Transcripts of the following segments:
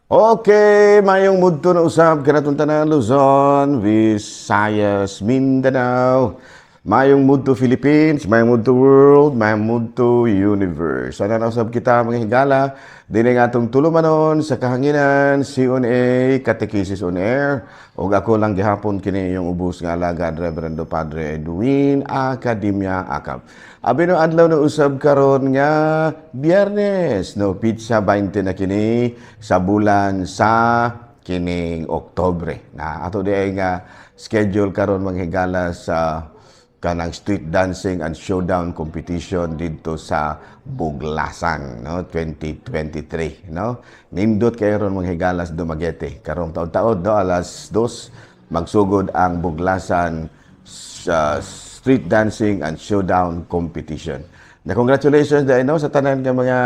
Okay, mayong mudto na usab kanatong tanan Luzon, Visayas, Mindanao. Mayong mudto Philippines, mayong mudto world, mayong mudto universe. Ana na usab kita mga higala dinhi nga atong tulumanon sa kahanginan CONA Catechesis on Air. Ug ako lang gihapon kini yung ubos nga alagad Reverendo Padre Edwin Academia Akap. Abi no adlaw na usab karon nga Biyernes, no pizza 20 na kini sa bulan sa kining Oktobre. Na ato di ay nga schedule karon manghigala sa kanang street dancing and showdown competition dito sa Buglasan, no 2023, no nindot kayo ron manghigala sa Dumaguete karong taon-taon, no alas 2 magsugod ang Buglasan sa street dancing and showdown competition. Na congratulations dahil no sa tanan nga mga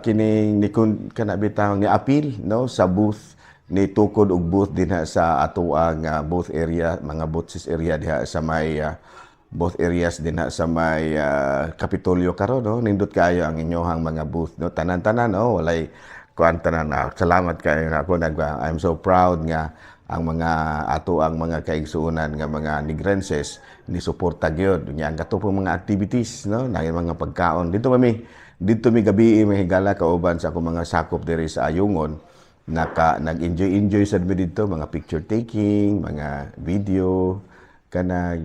kining ni kanabitang ni appeal no sa booth ni tukod og booth dinha sa atoang booth area, mga booths area diha sa may both areas dinha sa may Kapitolyo karon, no nindot kayo ang inyohang mga booth, no tanan-tanan, no walay kuan tanan. Salamat kayo ako I'm so proud nga ang mga ato ang mga kaigsuonan nga mga Negrenses ni suporta gyud nya ang katupong mga activities, no na mga pagkaon dito mi gabi mahigala kauban sa akong mga sakop diri sa Ayungon. Nag-enjoy sad mi dito, mga picture taking, mga video, kanag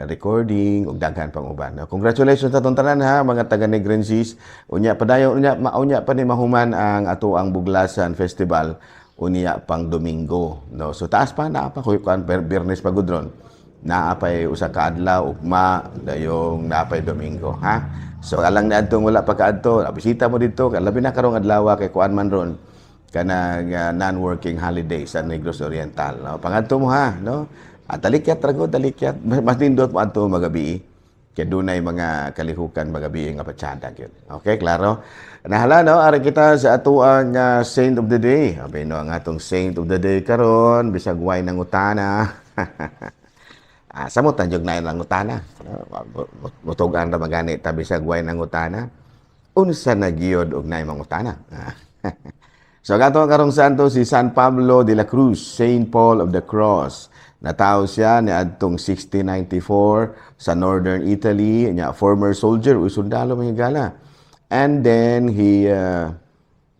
recording ug daghan pang uban. Congratulations sa atong tanan ha mga taga Negrenses. Unya padayon unya pa ni mahuman ang ato ang Buglasan Festival unya pang Domingo, no. So taas pa na pa kuan Biyernes pa gudron. Naa pay usa ka adlaw ugma dayong naa pay Domingo, ha. So alang na adtong wala pa kaadto, bisita mo dito labi na karong adlaw kay kuan man ron kanang non-working holiday sa Negros Oriental, no? Pangadto mo ha, no? Talikyat rago, talikyat. Mas nindot mo adto magabi. Kaya dunay mga kalihukan magabi nga patsada gyud. Okay, klaro? Nahala no, ari kita sa atuang Saint of the Day. Abi no ang atong Saint of the Day karon bisag way nang utana. Samot tanjog na lang utana. Mutugan ra magani ta bisag way nang utana. Unsa na gyud og nay mangutana? So gato karong santo si San Pablo de la Cruz, Saint Paul of the Cross. Natao siya ni adtong 1694 sa Northern Italy, nya former soldier o sundalo mga gala. And then he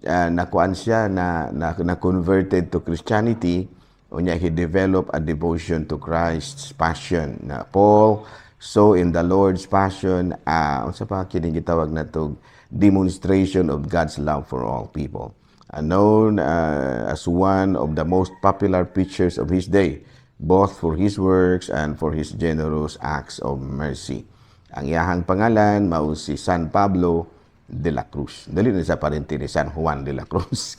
nakuan siya na converted to Christianity, unya he developed a devotion to Christ's passion. Na Paul so in the Lord's passion, unsa pa kini gitawag natog demonstration of God's love for all people. Known as one of the most popular preachers of his day, both for his works and for his generous acts of mercy. Ang iyahang pangalan mao si San Pablo de la Cruz. Dili na sa parente ni San Juan de la Cruz.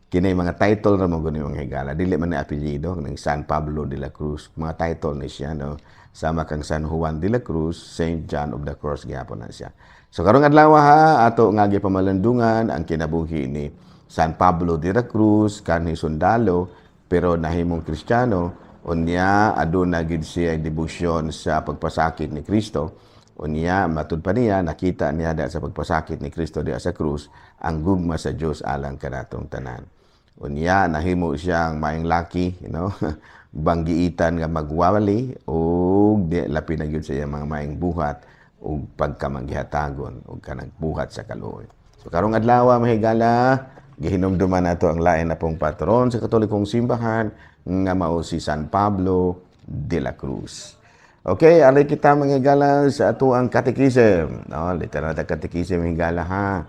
Kinay mga title ra mo gani mga higala. Dili man na apelyido ng San Pablo de la Cruz. Mga title ni siya, no. Sama kang San Juan de la Cruz, Saint John of the Cross gyapon na siya. So karong adlaw ha ato nga gipamalandungan ang kinabuhi ni San Pablo de la Cruz, kanhi sundalo, pero nahimong Kristiyano, unya aduna gid siya debosyon sa pagpasakit ni Kristo. Unya matud pa niya nakita niya da sa pagpasakit ni Kristo diha sa krus ang gugma sa Dios alang kanatong tanan. Unya nahimo siyang maayong laki, banggiitan nga magwawali ug di lapi na gyud sa iya mga maayong buhat ug pagkamanggihatagon ug kanang buhat sa kaluoy. So karong adlaw mahigala gihinumduman nato ang lain na pong patron sa Katolikong simbahan nga mao si San Pablo de la Cruz. Okay, alay kita manghigala sa ato ang catechism. No, literal na catechism higala ha.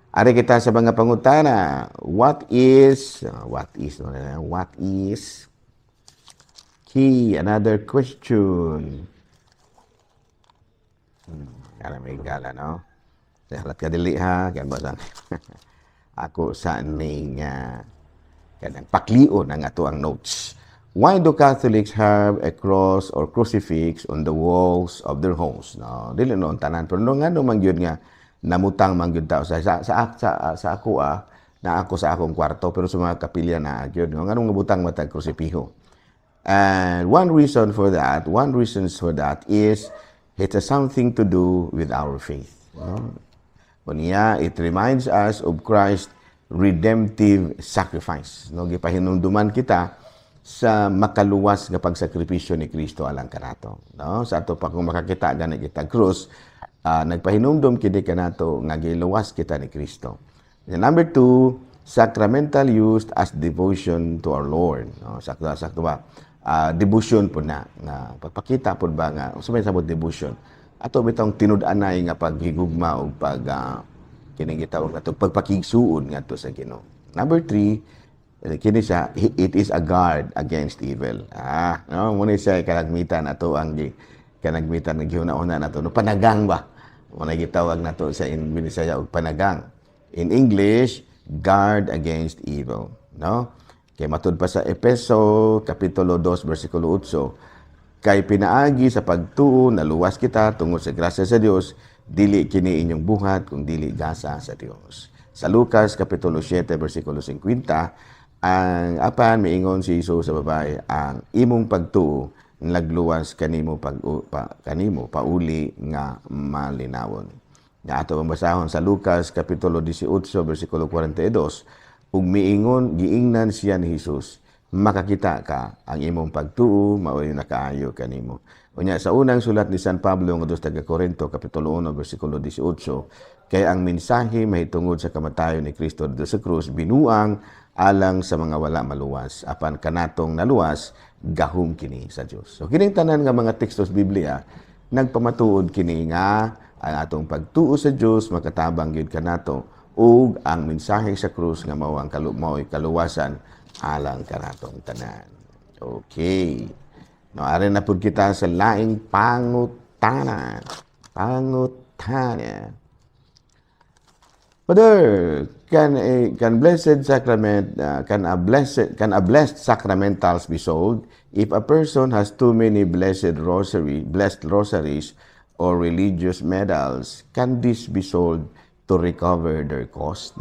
Ari kita sa mga pangutana. What is key? Another question. Kaya may higala, no? Halat ka dili ha, kaya ba sang ako sa ning kanang paklion ang ato ang notes. Why do Catholics have a cross or crucifix on the walls of their homes? No, dili noon tanan pero nga no man gyud nga namutang man gyud ta sa ako na ako sa akong kwarto pero sa mga kapilya na gyud no nganong butang matag krusipiho. And one reasons for that is it has something to do with our faith. No? Unya, it reminds us of Christ redemptive sacrifice. No, gipahinumduman kita sa makaluwas nga pagsakripisyo ni Kristo alang kanato. No, sa ato pa kung makakita gani kita krus, nagpahinumdum kini kanato nga giluwas kita ni Kristo. And number 2, sacramental used as devotion to our Lord. No, sakto ba? Devotion po na nga pagpakita po ba nga sumay sabot devotion. Ato bitong tinud-anay nga paghigugma o pag kini gitawag nato pagpakigsuon ngadto sa Ginoo. Number 3, kini siya, it is a guard against evil. No, muna siya kanagmitan ato ang kanagmitan nga gihuna-una nato no panagang ba. Muna gitawag nato sa Binisaya og panagang. In English, guard against evil, no? Kay matud pa sa Efeso kapitulo 2 bersikulo 8, kay pinaagi sa pagtuo naluwas kita tungod sa grasya sa Dios, dili kini inyong buhat kung dili gasa sa Dios. Sa Lucas kapitulo 7 bersikulo 50, ang apan miingon si Hesus sa babae, ang imong pagtuo nagluwas kanimo kanimo pauli nga malinawon. Nga ato basahon sa Lucas kapitulo 18 bersikulo 42, ug miingon giingnan siya ni Hesus, makakita ka ang imong pagtuo mao'y nakaayo kanimo. Unya sa unang sulat ni San Pablo ngadto sa Corinto kapitulo 1 bersikulo 18, kay ang mensahe mahitungod sa kamatayon ni Kristo dito sa krus binuang alang sa mga wala maluwas, apan kanatong naluwas gahom kini sa Dios. So kining tanan nga mga tekstos Biblia nagpamatuod kini nga ang atong pagtuo sa Dios makatabang gyud kanato ug ang mensahe sa krus nga mao ang mao'y kaluwasan alang kanatong tanan. Okay. No, are na pud kita sa laing pangutana. Father, can blessed sacrament can a blessed sacramentals be sold if a person has too many blessed rosaries or religious medals? Can this be sold to recover their cost?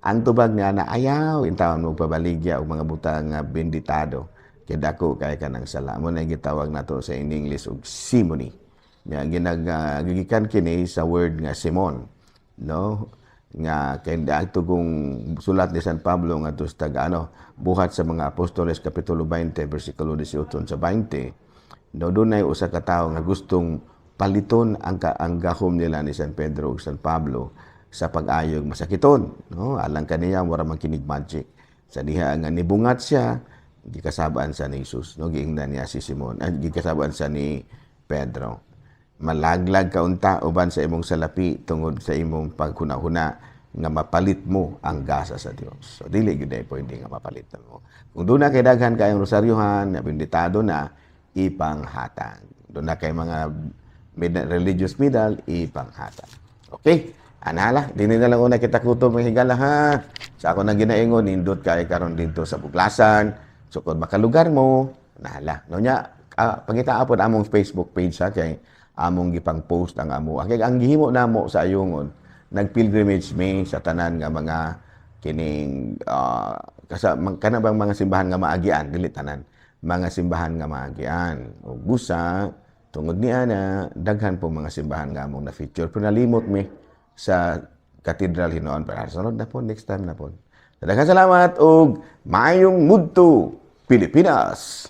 Ang tubag nga na ayaw intawon mo pabaligya og mga butang nga benditado kay dako kay kanang sala mo na gitawag nato sa in English og simony. Nga gigikan kini sa word nga simon, no? Nga kay adto kung sulat ni San Pablo nga sa buhat sa mga apostoles kapitulo 20 bersikulo 18 sa 20. No, dunay usa ka tawo nga gustong paliton ang gahom nila ni San Pedro ug San Pablo sa pag-ayog masakiton, no? Alang kaniya wala man kinig magic. Sa diha nga nibungat siya, gikasabaan sa ni Jesus, no? Giingnan niya si Simon, gikasabaan sa ni Pedro. Malaglag ka unta uban sa imong salapi tungod sa imong paghuna-huna nga mapalit mo ang gasa sa Dios. So dili gyud ay pwede nga mapalitan mo. Kung doon na kay daghan kayong rosaryohan, na benditado na, ipanghatag. Doon na kay mga religious medal, ipanghatag. Okay? Anala, dini na lang una kita kutob ng higala ha. Sa ako nang ginaingon, nindot kay karon dito sa Buglasan. So kung makalugar mo, nala. No nya, pangita apod among Facebook page ha, kay among gipang post ang amo. Kay ang gihimo namo sa ayungon, nagpilgrimage me sa tanan nga mga kining kana bang mga simbahan nga maagian, dili tanan. Mga simbahan nga maagian. O busa, tungod ni ana, daghan po mga simbahan nga among na-feature. Pero nalimot me sa Cathedral hinoon para sunod na po, next time na po. Daghang salamat og maayong mudto Pilipinas.